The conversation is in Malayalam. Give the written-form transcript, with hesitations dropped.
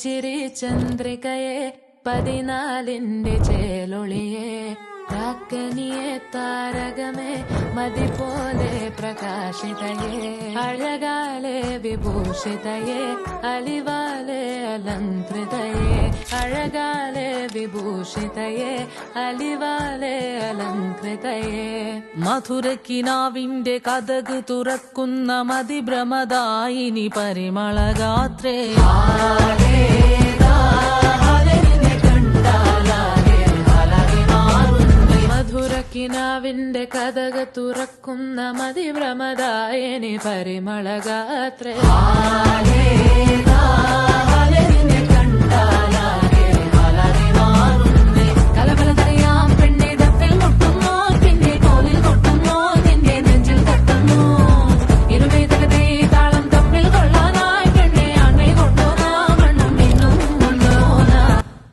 ചിരി ചന്ദ്രികയെ 14ന്റെ ചേലൊളിയെ രാക്കനിയെ താരകമേ മതി പോലെ പ്രകാശിതയെ അഴകാലെ വിഭൂഷിതയെ അലിവാലെ അലങ്കൃതയെ അഴകാലെ വിഭൂഷിതയെ അലിവാലെ അലങ്കൃതയെ മധുരക്കിനാവിന്റെ കഥക് തുറക്കുന്ന മതിഭ്രമദായിനി പരിമളഗാത്രേ മധുരക്കിനാവിന്റെ കഥക് തുറക്കുന്ന മതിഭ്രമദായിനി പരിമളഗാത്രേ